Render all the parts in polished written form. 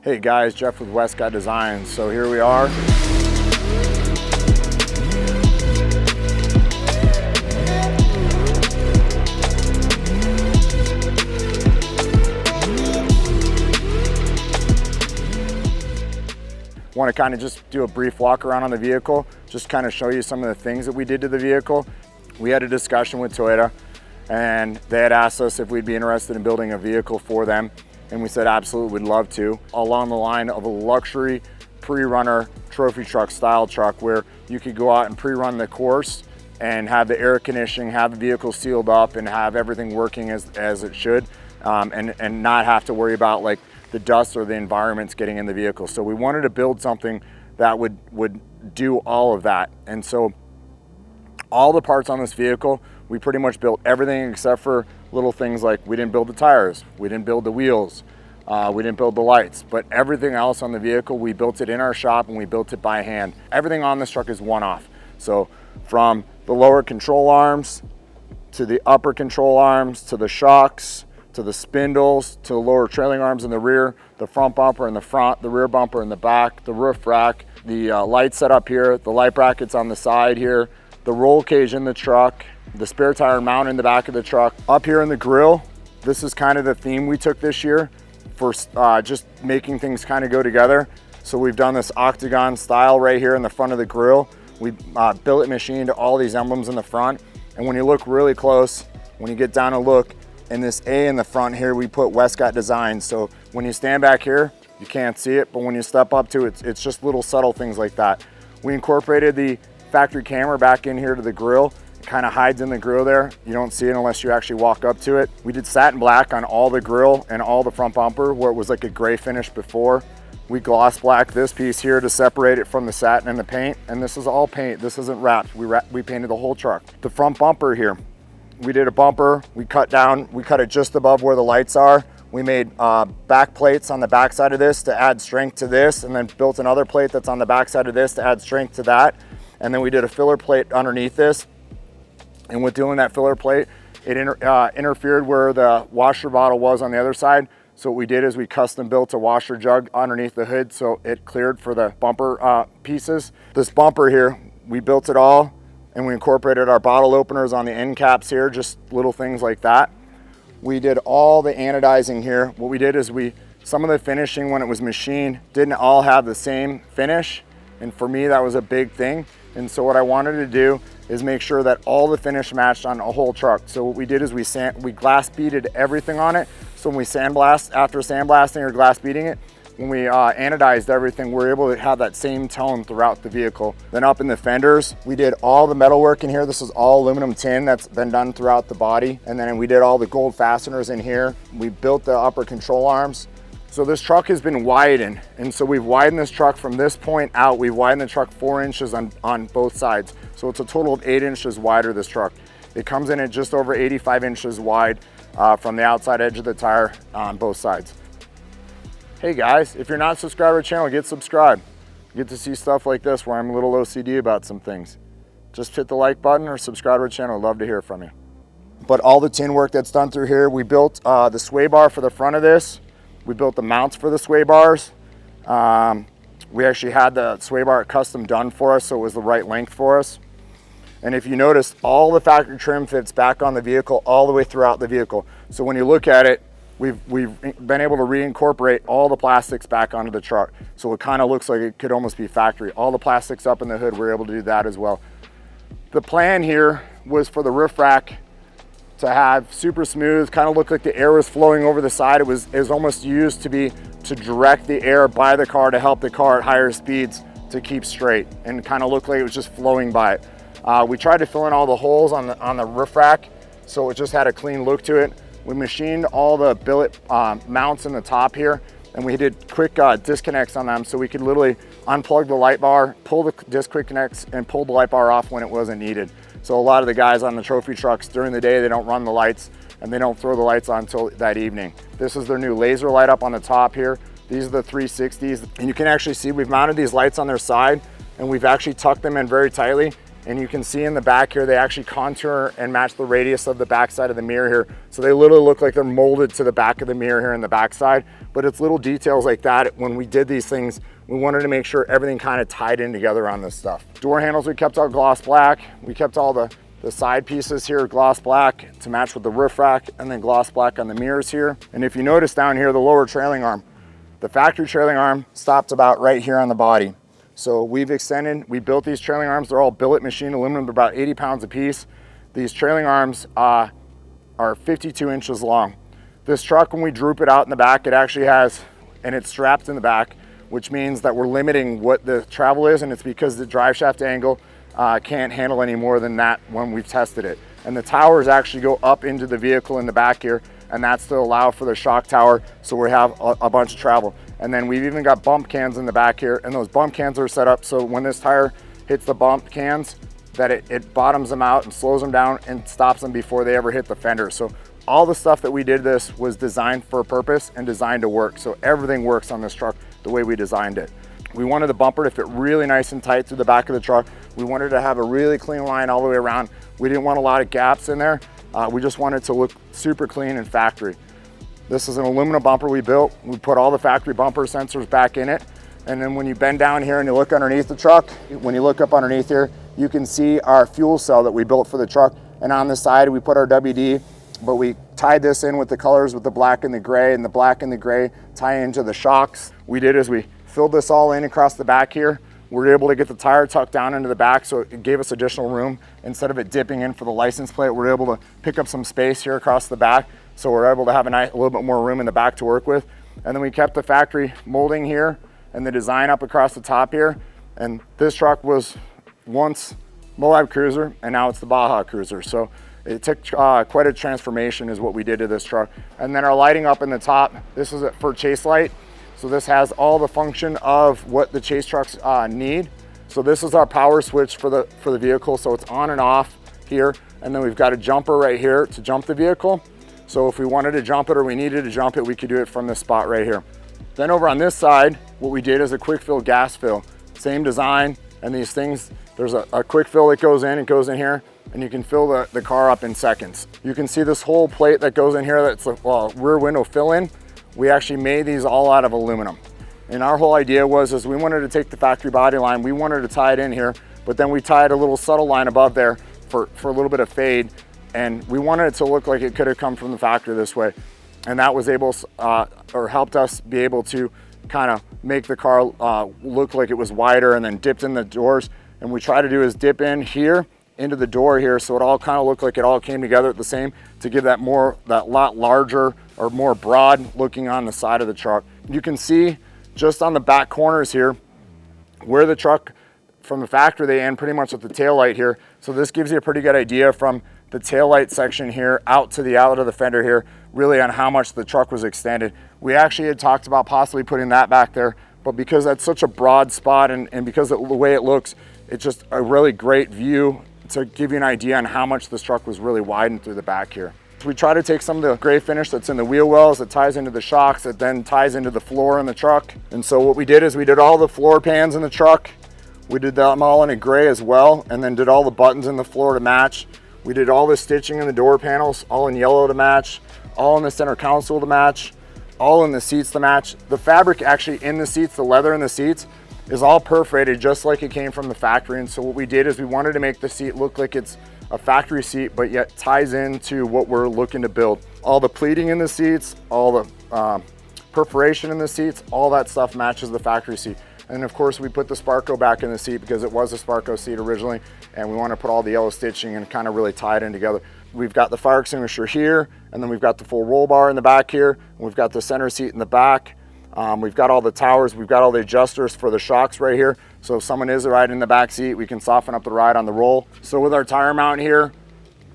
Hey guys, Jeff with Westcott Designs. So here we are. Want to kind of just do a brief walk around on the vehicle, just kind of show you some of the things that we did to the vehicle. We had a discussion with Toyota and they had asked us if we'd be interested in building a vehicle for them. And we said, absolutely, we'd love to. Along the line of a luxury pre-runner trophy truck style truck where you could go out and pre-run the course and have the air conditioning, have the vehicle sealed up and have everything working as it should, and not have to worry about like the dust or the environments getting in the vehicle. So we wanted to build something that would do all of that. And so all the parts on this vehicle, we pretty much built everything except for little things like we didn't build the tires, we didn't build the wheels, we didn't build the lights, but everything else on the vehicle, we built it in our shop and we built it by hand. Everything on this truck is one-off. So from the lower control arms to the upper control arms to the shocks to the spindles to the lower trailing arms in the rear, the front bumper in the front, the rear bumper in the back, the roof rack, the light setup here, the light brackets on the side here, the roll cage in the truck, the spare tire mount in the back of the truck. Up here in the grill, this is kind of the theme we took this year for just making things kind of go together. So we've done this octagon style right here in the front of the grill. We billet machined all these emblems in the front. And when you look really close, when you get down and look, in this A in the front here, we put Westcott Designs. So when you stand back here, you can't see it, but when you step up to it, it's just little subtle things like that. We incorporated the factory camera back in here to the grill. It kind of hides in the grill there. You don't see it unless you actually walk up to it. We did satin black on all the grill and all the front bumper where it was like a gray finish before. We gloss black this piece here to separate it from the satin and the paint. And this is all paint. This isn't wrapped. We painted the whole truck. The front bumper here, we did a bumper. We cut it just above where the lights are. We made back plates on the back side of this to add strength to this, and then built another plate that's on the back side of this to add strength to that. And then we did a filler plate underneath this. And with doing that filler plate, it interfered where the washer bottle was on the other side. So what we did is we custom built a washer jug underneath the hood so it cleared for the bumper pieces. This bumper here, we built it all and we incorporated our bottle openers on the end caps here, just little things like that. We did all the anodizing here. What we did is some of the finishing when it was machined didn't all have the same finish. And for me, that was a big thing. And so what I wanted to do is make sure that all the finish matched on a whole truck. So what we did is we glass beaded everything on it. So when we after sandblasting or glass beading it, when we anodized everything, we're able to have that same tone throughout the vehicle. Then up in the fenders, we did all the metal work in here. This is all aluminum tin that's been done throughout the body. And then we did all the gold fasteners in here. We built the upper control arms. So this truck has been widened. And so we've widened this truck from this point out. We've widened the truck 4 inches on both sides. So it's a total of 8 inches wider, this truck. It comes in at just over 85 inches wide from the outside edge of the tire on both sides. Hey guys, if you're not subscribed to our channel, get subscribed. You get to see stuff like this where I'm a little OCD about some things. Just hit the like button or subscribe to our channel. I'd love to hear from you. But all the tin work that's done through here, we built the sway bar for the front of this. We built the mounts for the sway bars. We actually had the sway bar custom done for us, so it was the right length for us. And if you notice, all the factory trim fits back on the vehicle all the way throughout the vehicle. So when you look at it, we've been able to reincorporate all the plastics back onto the truck. So it kind of looks like it could almost be factory. All the plastics up in the hood, we're able to do that as well. The plan here was for the roof rack to have super smooth, kind of look like the air was flowing over the side. It was almost used to direct the air by the car to help the car at higher speeds to keep straight and kind of look like it was just flowing by it. We tried to fill in all the holes on the roof rack so it just had a clean look to it. We machined all the billet mounts in the top here, and we did quick disconnects on them so we could literally unplug the light bar, pull the disc quick connects, and pull the light bar off when it wasn't needed. So a lot of the guys on the trophy trucks during the day, they don't run the lights and they don't throw the lights on until that evening. This is their new laser light up on the top here. These are the 360s, and you can actually see we've mounted these lights on their side and we've actually tucked them in very tightly. And you can see in the back here, they actually contour and match the radius of the backside of the mirror here. So they literally look like they're molded to the back of the mirror here in the backside. But it's little details like that. When we did these things, we wanted to make sure everything kind of tied in together on this stuff. Door handles, we kept all gloss black. We kept all the side pieces here gloss black to match with the roof rack, and then gloss black on the mirrors here. And if you notice down here, the lower trailing arm, the factory trailing arm stopped about right here on the body. So we've extended, we built these trailing arms. They're all billet machine aluminum. They're about 80 pounds a piece. These trailing arms are 52 inches long. This truck, when we droop it out in the back, it actually has, and it's strapped in the back, which means that we're limiting what the travel is, and it's because the drive shaft angle can't handle any more than that when we've tested it. And the towers actually go up into the vehicle in the back here, and that's to allow for the shock tower, so we have a bunch of travel. And then we've even got bump cans in the back here, and those bump cans are set up so when this tire hits the bump cans, that it bottoms them out and slows them down and stops them before they ever hit the fender. So all the stuff that we did this was designed for a purpose and designed to work. So everything works on this truck the way we designed it. We wanted the bumper to fit really nice and tight through the back of the truck. We wanted to have a really clean line all the way around. We didn't want a lot of gaps in there. We just wanted it to look super clean and factory. This is an aluminum bumper we built. We put all the factory bumper sensors back in it. And then when you bend down here and you look underneath the truck, when you look up underneath here, you can see our fuel cell that we built for the truck. And on the side, we put our WD, but we tied this in with the colors with the black and the gray, and the black and the gray tie into the shocks. We did is we filled this all in across the back here. We were able to get the tire tucked down into the back, so it gave us additional room. Instead of it dipping in for the license plate, we're able to pick up some space here across the back. So we're able to have a little bit more room in the back to work with. And then we kept the factory molding here and the design up across the top here. And this truck was once Moab Cruiser, and now it's the Baja Cruiser. So it took quite a transformation is what we did to this truck. And then our lighting up in the top, this is for chase light. So this has all the function of what the chase trucks need. So this is our power switch for the vehicle. So it's on and off here. And then we've got a jumper right here to jump the vehicle. So if we wanted to jump it or we needed to jump it, we could do it from this spot right here. Then over on this side, what we did is a quick fill gas fill. Same design, and these things, there's a quick fill that goes in, it goes in here, and you can fill the car up in seconds. You can see this whole plate that goes in here that's a rear window fill-in. We actually made these all out of aluminum. And our whole idea is we wanted to take the factory body line, we wanted to tie it in here, but then we tied a little subtle line above there for a little bit of fade, and we wanted it to look like it could have come from the factory this way. And that was able, or helped us be able to kind of make the car look like it was wider, and then dipped in the doors. And we try to do is dip in here into the door here, so it all kind of looked like it all came together at the same, to give that lot larger or more broad looking on the side of the truck. You can see just on the back corners here where the truck from the factory they end pretty much at the tail light here. So this gives you a pretty good idea from the tail light section here out to the outlet of the fender here, really on how much the truck was extended. We actually had talked about possibly putting that back there, but because that's such a broad spot and because of the way it looks, it's just a really great view to give you an idea on how much this truck was really widened through the back here. So we try to take some of the gray finish that's in the wheel wells, that ties into the shocks, that then ties into the floor in the truck. And so what we did is we did all the floor pans in the truck. We did them all in a gray as well, and then did all the buttons in the floor to match. We did all the stitching in the door panels, all in yellow to match, all in the center console to match, all in the seats to match. The fabric actually in the seats, the leather in the seats, is all perforated just like it came from the factory. And so what we did is we wanted to make the seat look like it's a factory seat, but yet ties into what we're looking to build. All the pleating in the seats, all the perforation in the seats, all that stuff matches the factory seat. And of course we put the Sparco back in the seat because it was a Sparco seat originally, and we want to put all the yellow stitching and kind of really tie it in together. We've got the fire extinguisher here, and then we've got the full roll bar in the back here, and we've got the center seat in the back. We've got all the towers, we've got all the adjusters for the shocks right here. So if someone is riding in the back seat, we can soften up the ride on the roll. So with our tire mount here,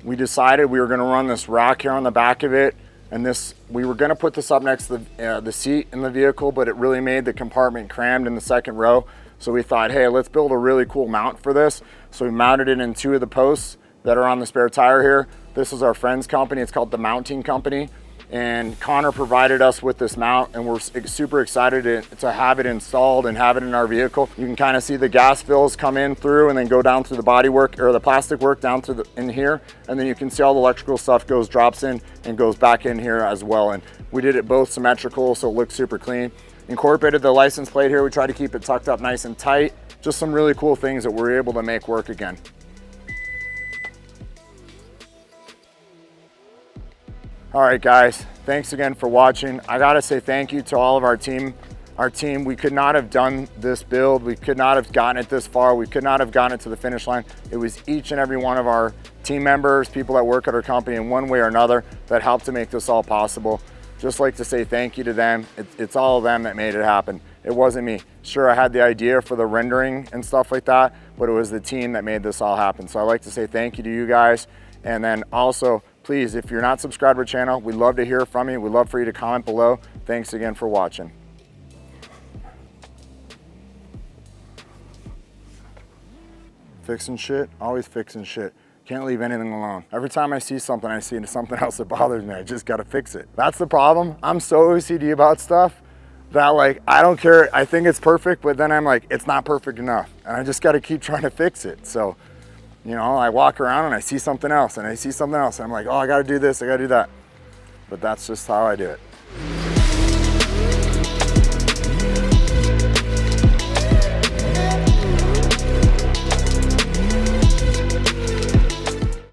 we decided we were going to run this rack here on the back of it. And we were going to put this up next to the seat in the vehicle, but it really made the compartment crammed in the second row. So we thought, hey, let's build a really cool mount for this. So we mounted it in two of the posts that are on the spare tire here. This is our friend's company. It's called The Mounting Company. And Connor provided us with this mount, and we're super excited to have it installed and have it in our vehicle. You can kind of see the gas fills come in through and then go down through the body work or the plastic work down through in here. And then you can see all the electrical stuff drops in and goes back in here as well. And we did it both symmetrical, so it looks super clean. Incorporated the license plate here. We try to keep it tucked up nice and tight. Just some really cool things that we're able to make work again. All right, guys, thanks again for watching. I gotta say thank you to all of our team. We could not have done this build. We could not have gotten it this far. We could not have gotten it to the finish line. It was each and every one of our team members, people that work at our company in one way or another that helped to make this all possible. Just like to say thank you to them. It's all of them that made it happen. It wasn't me. Sure, I had the idea for the rendering and stuff like that, but it was the team that made this all happen. So I'd like to say thank you to you guys. And then also, please, if you're not subscribed to our channel, we'd love to hear from you. We'd love for you to comment below. Thanks again for watching. Fixing shit, always fixing shit. Can't leave anything alone. Every time I see something else that bothers me, I just gotta fix it. That's the problem. I'm so OCD about stuff that like, I don't care. I think it's perfect, but then I'm like, it's not perfect enough. And I just gotta keep trying to fix it. So, you know, I walk around and I see something else and I see something else. And I'm like, oh, I gotta do this, I gotta do that. But that's just how I do it.